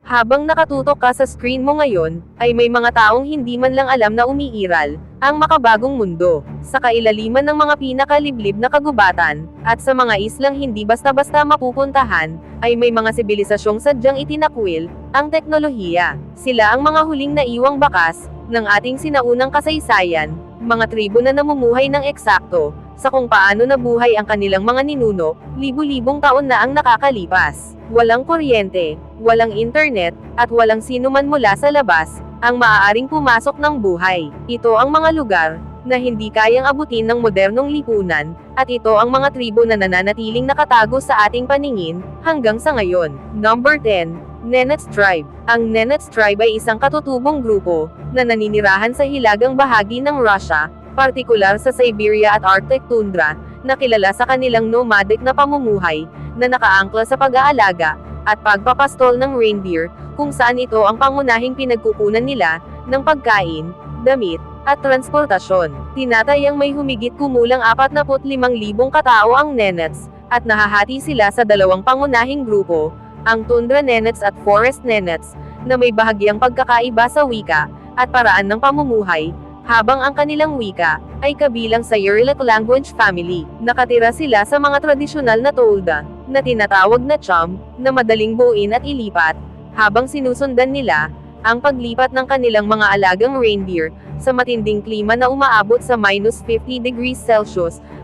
Habang nakatutok ka sa screen mo ngayon, ay may mga taong hindi man lang alam na umiiral ang makabagong mundo, sa kailaliman ng mga pinakaliblib na kagubatan, at sa mga islang hindi basta-basta mapupuntahan, ay may mga sibilisasyong sadyang itinakwil ang teknolohiya. Sila ang mga huling naiwang bakas ng ating sinaunang kasaysayan, mga tribo na namumuhay ng eksakto sa kung paano nabuhay ang kanilang mga ninuno, libu-libong taon na ang nakakalipas. Walang kuryente, walang internet, at walang sinuman mula sa labas ang maaaring pumasok ng buhay. Ito ang mga lugar na hindi kayang abutin ng modernong lipunan, at ito ang mga tribo na nananatiling nakatago sa ating paningin hanggang sa ngayon. Number 10. Nenets Tribe. Ang Nenets Tribe ay isang katutubong grupo na naninirahan sa hilagang bahagi ng Russia, partikular sa Siberia at Arctic tundra, na kilala sa kanilang nomadic na pamumuhay, na nakaangkla sa pag-aalaga at pagpapastol ng reindeer, kung saan ito ang pangunahing pinagkukunan nila ng pagkain, damit, at transportasyon. Tinatayang may humigit kumulang 45,000 katao ang Nenets, at nahahati sila sa dalawang pangunahing grupo, ang Tundra Nenets at Forest Nenets, na may bahagyang pagkakaiba sa wika at paraan ng pamumuhay, habang ang kanilang wika ay kabilang sa Uralic language family. Nakatira sila sa mga tradisyonal na tolda, na tinatawag na chum, na madaling buuin at ilipat, habang sinusundan nila ang paglipat ng kanilang mga alagang reindeer sa matinding klima na umaabot sa -50°C,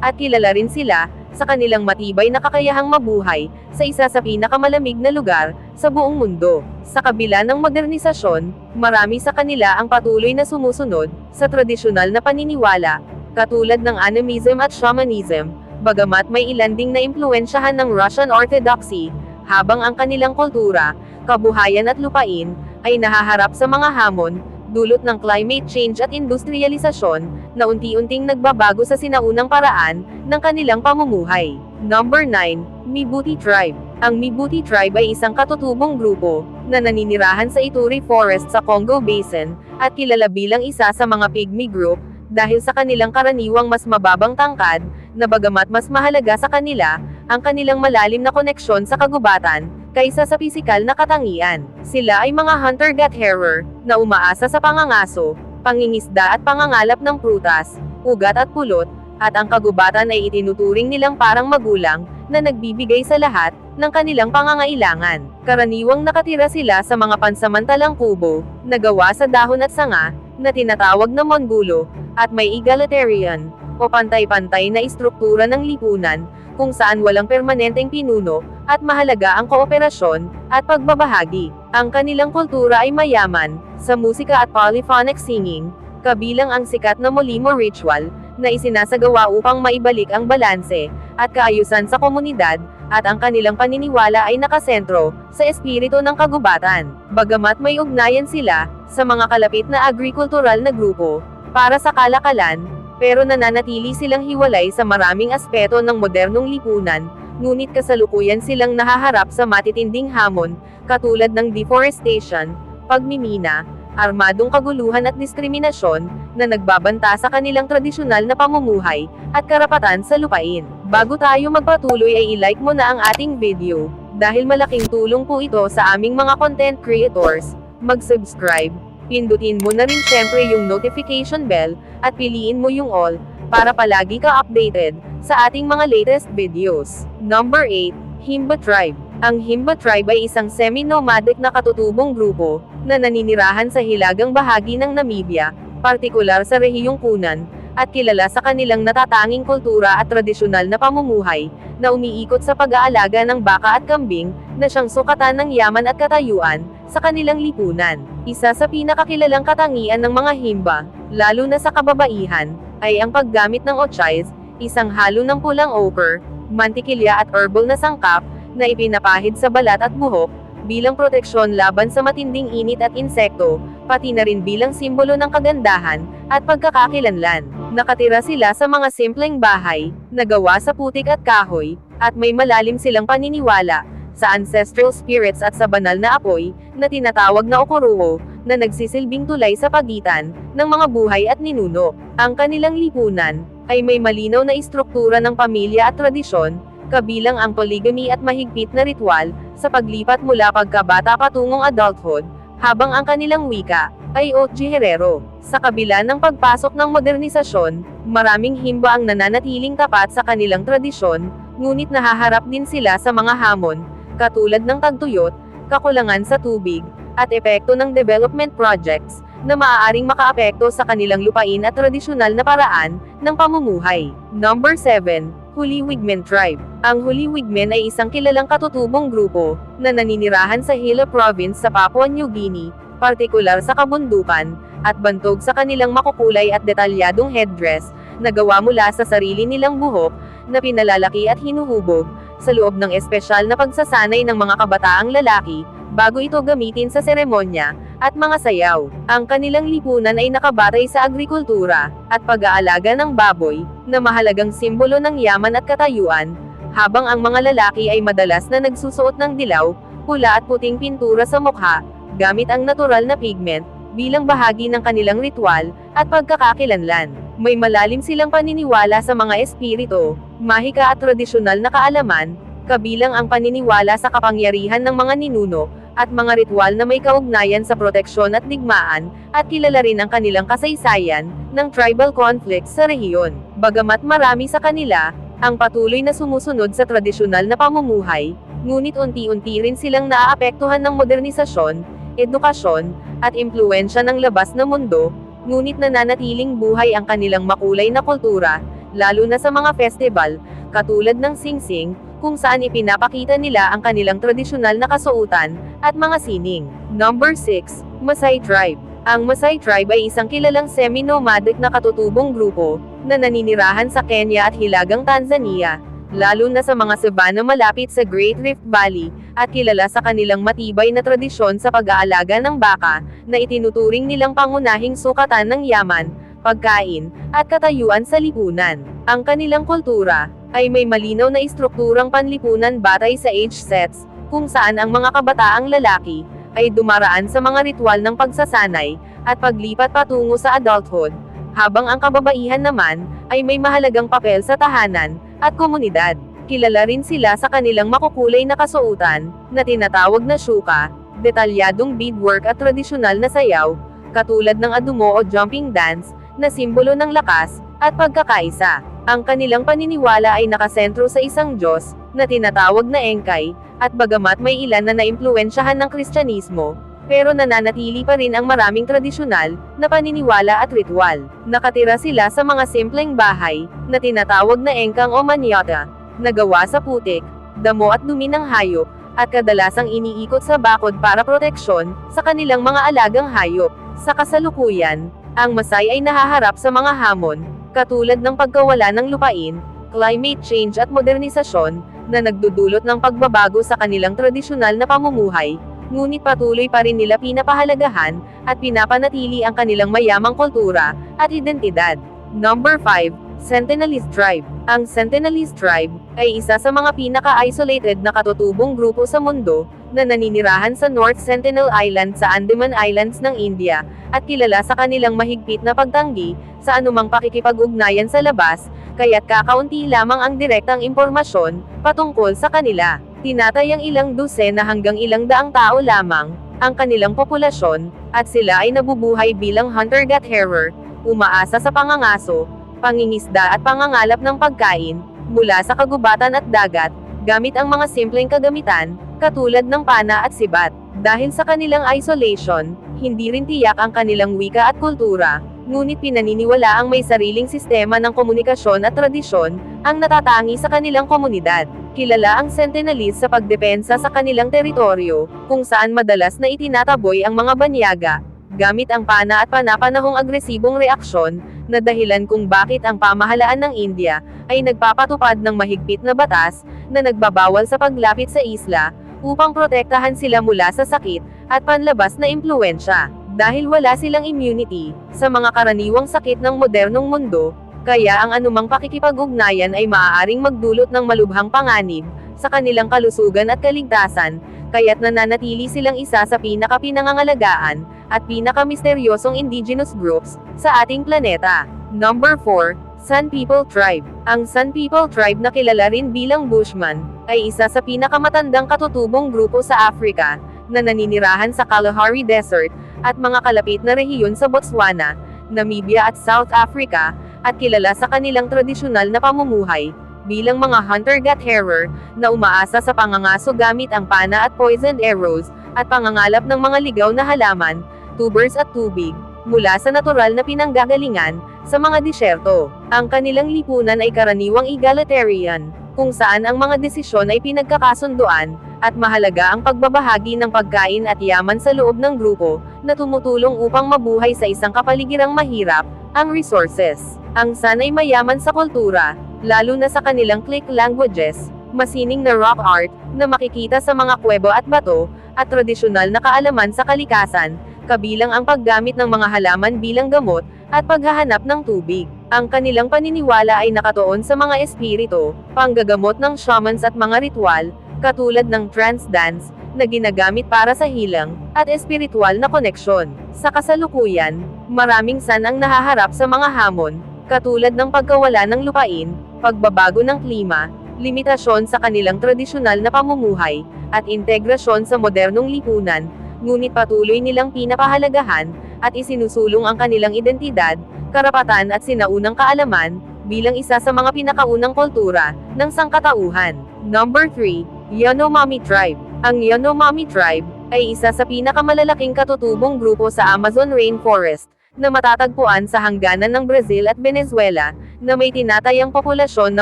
at kilala rin sila sa kanilang matibay na kakayahang mabuhay sa isa sa pinakamalamig na lugar sa buong mundo. Sa kabila ng modernisasyon, marami sa kanila ang patuloy na sumusunod sa tradisyonal na paniniwala, katulad ng animism at shamanism, bagamat may ilan ding naimpluwensyahan ng Russian Orthodoxy, habang ang kanilang kultura, kabuhayan at lupain ay nahaharap sa mga hamon dulot ng climate change at industrialisasyon, na unti-unting nagbabago sa sinaunang paraan ng kanilang pamumuhay. Number 9. Mibuti Tribe. Ang Mibuti Tribe ay isang katutubong grupo na naninirahan sa Ituri Forest sa Congo Basin, at kilala bilang isa sa mga pygmy group dahil sa kanilang karaniwang mas mababang tangkad, na bagamat mas mahalaga sa kanila ang kanilang malalim na koneksyon sa kagubatan kaysa sa pisikal na katangian. Sila ay mga hunter-gatherer na umaasa sa pangangaso, pangingisda at pangangalap ng prutas, ugat at pulot, at ang kagubatan ay itinuturing nilang parang magulang na nagbibigay sa lahat ng kanilang pangangailangan. Karaniwang nakatira sila sa mga pansamantalang kubo na gawa sa dahon at sanga, na tinatawag na mongulo, at may egalitarian o pantay-pantay na istruktura ng lipunan, kung saan walang permanenteng pinuno, at mahalaga ang kooperasyon at pagbabahagi. Ang kanilang kultura ay mayaman sa musika at polyphonic singing, kabilang ang sikat na Molimo ritual na isinasagawa upang maibalik ang balanse at kaayusan sa komunidad, at ang kanilang paniniwala ay nakasentro sa espiritu ng kagubatan. Bagamat may ugnayan sila sa mga kalapit na agrikultural na grupo para sa kalakalan, pero nananatili silang hiwalay sa maraming aspeto ng modernong lipunan, ngunit kasalukuyan silang nahaharap sa matitinding hamon, katulad ng deforestation, pagmimina, armadong kaguluhan at diskriminasyon, na nagbabanta sa kanilang tradisyonal na pamumuhay at karapatan sa lupain. Bago tayo magpatuloy ay i-like mo na ang ating video, dahil malaking tulong po ito sa aming mga content creators. Mag-subscribe, pindutin mo na rin syempre yung notification bell, at piliin mo yung all, para palagi ka updated sa ating mga latest videos. Number 8. Himba Tribe. Ang Himba Tribe ay isang semi-nomadic na katutubong grupo na naninirahan sa hilagang bahagi ng Namibia, partikular sa rehiyong Punan, at kilala sa kanilang natatanging kultura at tradisyonal na pamumuhay, na umiikot sa pag-aalaga ng baka at kambing, na siyang sukatan ng yaman at katayuan sa kanilang lipunan. Isa sa pinakakilalang katangian ng mga Himba, lalo na sa kababaihan, ay ang paggamit ng ochays, isang halo ng pulang ochre, mantikilya at herbal na sangkap, na ipinapahid sa balat at buhok, bilang proteksyon laban sa matinding init at insekto, pati na rin bilang simbolo ng kagandahan at pagkakakilanlan. Nakatira sila sa mga simpleng bahay na gawa sa putik at kahoy, at may malalim silang paniniwala sa ancestral spirits at sa banal na apoy na tinatawag na okuruho, na nagsisilbing tulay sa pagitan ng mga buhay at ninuno. Ang kanilang lipunan ay may malinaw na istruktura ng pamilya at tradisyon, kabilang ang polygamy at mahigpit na ritual, sa paglipat mula pagkabata patungong adulthood, habang ang kanilang wika ay Otji Herero. Sa kabila ng pagpasok ng modernisasyon, maraming Himba ang nananatiling tapat sa kanilang tradisyon, ngunit nahaharap din sila sa mga hamon, katulad ng tagtuyot, kakulangan sa tubig, at epekto ng development projects, na maaaring makaapekto sa kanilang lupain at tradisyonal na paraan ng pamumuhay. Number 7. Huli-Wigmen Tribe. Ang Huli-Wigmen ay isang kilalang katutubong grupo, na naninirahan sa Hilo Province sa Papua New Guinea, partikular sa kabundukan, at bantog sa kanilang makukulay at detalyadong headdress, na gawa mula sa sarili nilang buhok, na pinalalaki at hinuhubog, sa loob ng espesyal na pagsasanay ng mga kabataang lalaki, bago ito gamitin sa seremonya, at mga sayaw. Ang kanilang lipunan ay nakabatay sa agrikultura, at pag-aalaga ng baboy, na mahalagang simbolo ng yaman at katayuan, habang ang mga lalaki ay madalas na nagsusuot ng dilaw, pula at puting pintura sa mukha, gamit ang natural na pigment, bilang bahagi ng kanilang ritual, at pagkakakilanlan. May malalim silang paniniwala sa mga espiritu, mahika at tradisyonal na kaalaman, kabilang ang paniniwala sa kapangyarihan ng mga ninuno, at mga ritual na may kaugnayan sa proteksyon at digmaan, at kilala rin ang kanilang kasaysayan, ng tribal conflicts sa rehiyon. Bagamat marami sa kanila, ang patuloy na sumusunod sa tradisyonal na pamumuhay, ngunit unti-unti rin silang naaapektuhan ng modernisasyon, edukasyon, at impluensya ng labas na mundo, ngunit nananatiling buhay ang kanilang makulay na kultura, lalo na sa mga festival, katulad ng Sing-Sing, kung saan ipinapakita nila ang kanilang tradisyonal na kasuotan, at mga sining. Number 6. Maasai Tribe. Ang Maasai Tribe ay isang kilalang semi-nomadic na katutubong grupo, na naninirahan sa Kenya at Hilagang Tanzania, lalo na sa mga savanna malapit sa Great Rift Valley, at kilala sa kanilang matibay na tradisyon sa pag-aalaga ng baka, na itinuturing nilang pangunahing sukatan ng yaman, pagkain, at katayuan sa lipunan. Ang kanilang kultura ay may malinaw na istrukturang panlipunan batay sa age sets, kung saan ang mga kabataang lalaki ay dumaraan sa mga ritual ng pagsasanay at paglipat patungo sa adulthood, habang ang kababaihan naman ay may mahalagang papel sa tahanan at komunidad. Kilala rin sila sa kanilang makukulay na kasuotan, na tinatawag na shuka, detalyadong beadwork at tradisyonal na sayaw, katulad ng adumo o jumping dance, na simbolo ng lakas at pagkakaisa. Ang kanilang paniniwala ay nakasentro sa isang Diyos, na tinatawag na Engkay, at bagamat may ilan na naimpluwensyahan ng Kristyanismo, pero nananatili pa rin ang maraming tradisyonal na paniniwala at ritual. Nakatira sila sa mga simpleng bahay, na tinatawag na engkang o manyata, na gawa sa putik, damo at dumi ng hayop, at kadalasang iniikot sa bakod para proteksyon sa kanilang mga alagang hayop. Sa kasalukuyan, ang Maasai ay nahaharap sa mga hamon, katulad ng pagkawala ng lupain, climate change at modernisasyon, na nagdudulot ng pagbabago sa kanilang tradisyonal na pamumuhay, ngunit patuloy pa rin nila pinapahalagahan, at pinapanatili ang kanilang mayamang kultura, at identidad. Number 5. Sentinelese Tribe. Ang Sentinelese Tribe ay isa sa mga pinaka-isolated na katutubong grupo sa mundo, na naninirahan sa North Sentinel Island sa Andaman Islands ng India, at kilala sa kanilang mahigpit na pagtanggi sa anumang pakikipag-ugnayan sa labas, kaya't kakaunti lamang ang direktang impormasyon patungkol sa kanila. Tinatayang ilang dosena hanggang ilang daang tao lamang ang kanilang populasyon, at sila ay nabubuhay bilang hunter-gatherer, umaasa sa pangangaso, pangingisda at pangangalap ng pagkain mula sa kagubatan at dagat, gamit ang mga simpleng kagamitan, katulad ng pana at sibat. Dahil sa kanilang isolation, hindi rin tiyak ang kanilang wika at kultura, ngunit pinaniniwala ang may sariling sistema ng komunikasyon at tradisyon, ang natatangi sa kanilang komunidad. Kilala ang Sentinelese sa pagdepensa sa kanilang teritoryo, kung saan madalas na itinataboy ang mga banyaga, gamit ang pana at panapanahong agresibong reaksyon, na dahilan kung bakit ang pamahalaan ng India ay nagpapatupad ng mahigpit na batas, na nagbabawal sa paglapit sa isla, upang protektahan sila mula sa sakit, at panlabas na impluensya. Dahil wala silang immunity sa mga karaniwang sakit ng modernong mundo, kaya ang anumang pakikipag-ugnayan ay maaaring magdulot ng malubhang panganib sa kanilang kalusugan at kaligtasan, kaya't nananatili silang isa sa pinaka-pinangangalagaan at pinaka-misteryosong indigenous groups sa ating planeta. Number 4. San People Tribe. Ang San People Tribe na kilala rin bilang Bushman, ay isa sa pinakamatandang katutubong grupo sa Africa, na naninirahan sa Kalahari Desert, at mga kalapit na rehiyon sa Botswana, Namibia at South Africa, at kilala sa kanilang tradisyonal na pamumuhay, bilang mga hunter-gatherer, na umaasa sa pangangaso gamit ang pana at poisoned arrows, at pangangalap ng mga ligaw na halaman, tubers at tubig, mula sa natural na pinanggagalingan, sa mga disyerto. Ang kanilang lipunan ay karaniwang egalitarian, kung saan ang mga desisyon ay pinagkakasunduan, at mahalaga ang pagbabahagi ng pagkain at yaman sa loob ng grupo, na tumutulong upang mabuhay sa isang kapaligirang mahirap, ang resources. Ang San ay mayaman sa kultura, lalo na sa kanilang click languages, masining na rock art, na makikita sa mga kuwebo at bato, at tradisyonal na kaalaman sa kalikasan, kabilang ang paggamit ng mga halaman bilang gamot, at paghahanap ng tubig. Ang kanilang paniniwala ay nakatuon sa mga espiritu, panggagamot ng shamans at mga ritual, katulad ng trance dance, na ginagamit para sa hilang, at espiritual na koneksyon. Sa kasalukuyan, maraming San ang nahaharap sa mga hamon, katulad ng pagkawala ng lupain, pagbabago ng klima, limitasyon sa kanilang tradisyonal na pamumuhay, at integrasyon sa modernong lipunan, ngunit patuloy nilang pinapahalagahan, at isinusulong ang kanilang identidad, karapatan at sinaunang kaalaman, bilang isa sa mga pinakaunang kultura, ng sangkatauhan. Number 3. Yanomami Tribe. Ang Yanomami Tribe, ay isa sa pinakamalalaking katutubong grupo sa Amazon Rainforest, na matatagpuan sa hangganan ng Brazil at Venezuela, na may tinatayang populasyon na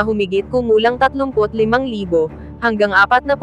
humigit kumulang 35,000 hanggang 40,000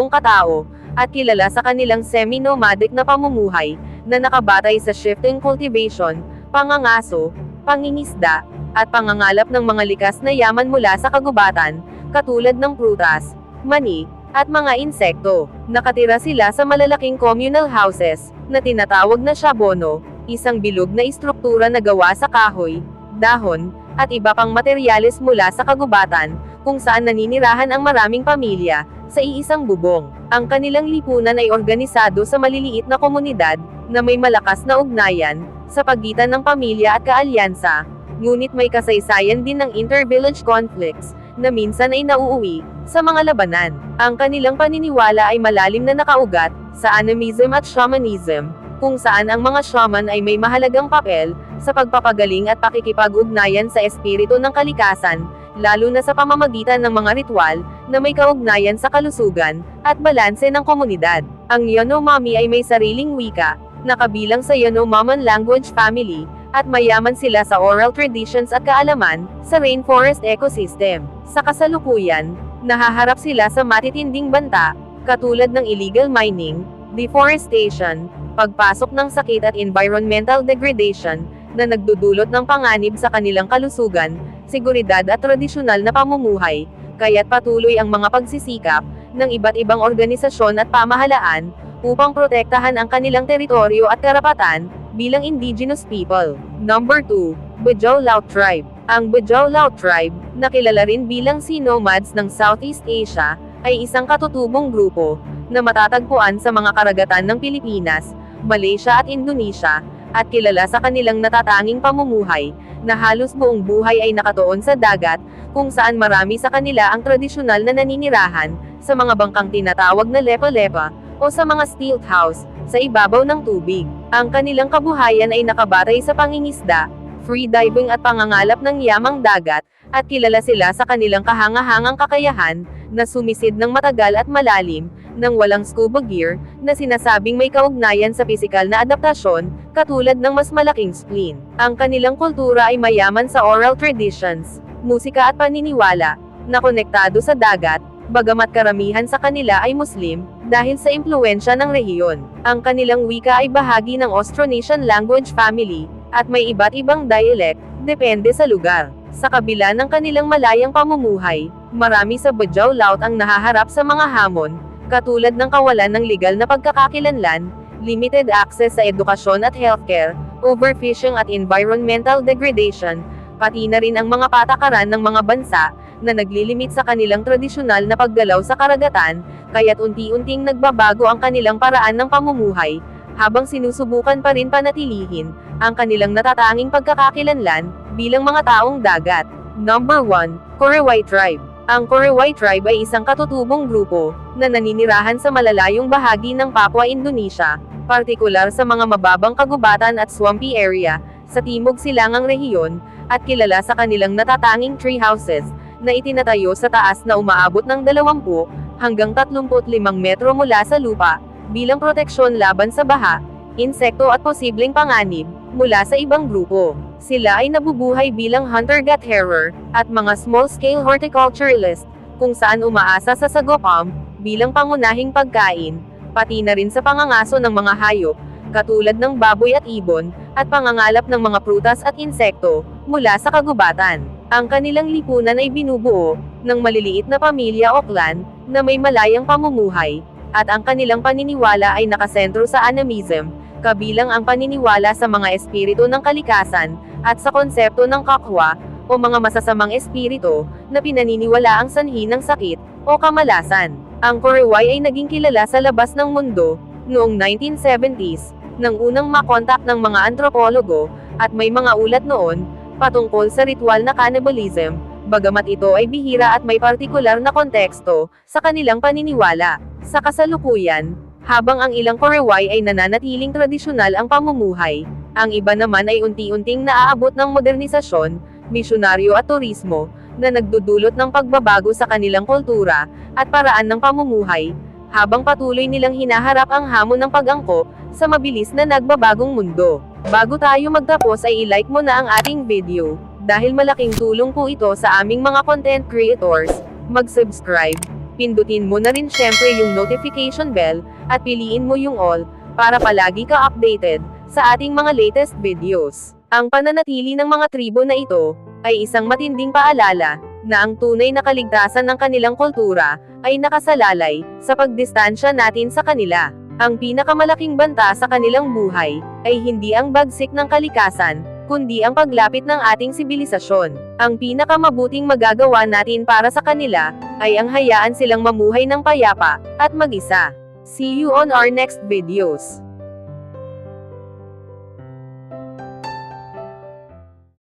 katao, at kilala sa kanilang semi-nomadic na pamumuhay, na nakabatay sa shifting cultivation, pangangaso, pangingisda, at pangangalap ng mga likas na yaman mula sa kagubatan, katulad ng prutas, mani, at mga insekto. Nakatira sila sa malalaking communal houses, na tinatawag na shabono, isang bilog na istruktura na gawa sa kahoy, dahon, at iba pang materyales mula sa kagubatan, kung saan naninirahan ang maraming pamilya, sa iisang bubong. Ang kanilang lipunan ay organisado sa maliliit na komunidad, na may malakas na ugnayan, sa pagitan ng pamilya at kaalyansa, ngunit may kasaysayan din ng inter-village conflicts, na minsan ay nauuwi, sa mga labanan. Ang kanilang paniniwala ay malalim na nakaugat, sa animism at shamanism, kung saan ang mga shaman ay may mahalagang papel, sa pagpapagaling at pakikipag-ugnayan sa espiritu ng kalikasan, lalo na sa pamamagitan ng mga ritual, na may kaugnayan sa kalusugan, at balanse ng komunidad. Ang Yanomami ay may sariling wika, na kabilang sa Yanomaman language family, at mayaman sila sa oral traditions at kaalaman, sa rainforest ecosystem. Sa kasalukuyan, nahaharap sila sa matitinding banta, katulad ng illegal mining, deforestation, pagpasok ng sakit at environmental degradation, na nagdudulot ng panganib sa kanilang kalusugan, seguridad at tradisyonal na pamumuhay, kaya't patuloy ang mga pagsisikap, ng iba't ibang organisasyon at pamahalaan, upang protektahan ang kanilang teritoryo at karapatan, bilang indigenous people. Number 2. Bajau Laut Tribe. Ang Bajau Laut Tribe, na kilala rin bilang Sea Nomads ng Southeast Asia, ay isang katutubong grupo, na matatagpuan sa mga karagatan ng Pilipinas, Malaysia at Indonesia, at kilala sa kanilang natatanging pamumuhay, na halos buong buhay ay nakatuon sa dagat, kung saan marami sa kanila ang tradisyonal na naninirahan, sa mga bangkang tinatawag na lepa-lepa, o sa mga stilt house, sa ibabaw ng tubig. Ang kanilang kabuhayan ay nakabatay sa pangingisda, free diving at pangangalap ng yamang dagat, at kilala sila sa kanilang kahangahangang kakayahan, na sumisid ng matagal at malalim, nang walang scuba gear, na sinasabing may kaugnayan sa pisikal na adaptasyon, katulad ng mas malaking spleen. Ang kanilang kultura ay mayaman sa oral traditions, musika at paniniwala, na konektado sa dagat, bagamat karamihan sa kanila ay Muslim, dahil sa impluwensya ng rehiyon. Ang kanilang wika ay bahagi ng Austronesian language family, at may iba't ibang dialect, depende sa lugar. Sa kabila ng kanilang malayang pamumuhay, marami sa Bajau Laut ang nahaharap sa mga hamon, katulad ng kawalan ng legal na pagkakakilanlan, limited access sa edukasyon at healthcare, overfishing at environmental degradation, pati na rin ang mga patakaran ng mga bansa, na naglilimit sa kanilang tradisyonal na paggalaw sa karagatan, kaya't unti-unting nagbabago ang kanilang paraan ng pamumuhay, habang sinusubukan pa rin panatilihin, ang kanilang natatanging pagkakakilanlan, bilang mga taong dagat. Number 1, Korewai Tribe. Ang Korewai Tribe ay isang katutubong grupo na naninirahan sa malalayong bahagi ng Papua, Indonesia, partikular sa mga mababang kagubatan at swampy area sa timog silangang rehiyon, at kilala sa kanilang natatanging tree houses na itinatayo sa taas na umaabot ng 20 hanggang 35 metro mula sa lupa, bilang proteksyon laban sa baha, insekto at posibleng panganib mula sa ibang grupo. Sila ay nabubuhay bilang hunter-gatherer at mga small-scale horticulturalist, kung saan umaasa sa sagopam bilang pangunahing pagkain, pati na rin sa pangangaso ng mga hayop, katulad ng baboy at ibon, at pangangalap ng mga prutas at insekto mula sa kagubatan. Ang kanilang lipunan ay binubuo ng maliliit na pamilya o clan na may malayang pamumuhay, at ang kanilang paniniwala ay nakasentro sa animism, kabilang ang paniniwala sa mga espiritu ng kalikasan, at sa konsepto ng kakwa, o mga masasamang espiritu, na pinaniniwalaang sanhi ng sakit, o kamalasan. Ang Korewai ay naging kilala sa labas ng mundo, noong 1970s, nang unang makontak ng mga antropologo, at may mga ulat noon, patungkol sa ritual na cannibalism, bagamat ito ay bihira at may partikular na konteksto, sa kanilang paniniwala. Sa kasalukuyan, habang ang ilang Korewai ay nananatiling tradisyonal ang pamumuhay, ang iba naman ay unti-unting naaabot ng modernisasyon, misyonaryo at turismo, na nagdudulot ng pagbabago sa kanilang kultura, at paraan ng pamumuhay, habang patuloy nilang hinaharap ang hamon ng pag-angkop, sa mabilis na nagbabagong mundo. Bago tayo magtapos ay i-like mo na ang ating video, dahil malaking tulong po ito sa aming mga content creators. Mag-subscribe, pindutin mo na rin syempre yung notification bell, at piliin mo yung all, para palagi ka updated sa ating mga latest videos. Ang pananatili ng mga tribo na ito ay isang matinding paalala na ang tunay na kaligtasan ng kanilang kultura ay nakasalalay sa pagdistansya natin sa kanila. Ang pinakamalaking banta sa kanilang buhay ay hindi ang bagsik ng kalikasan, kundi ang paglapit ng ating sibilisasyon. Ang pinakamabuting magagawa natin para sa kanila ay ang hayaan silang mamuhay ng payapa at mag-isa. See you on our next videos.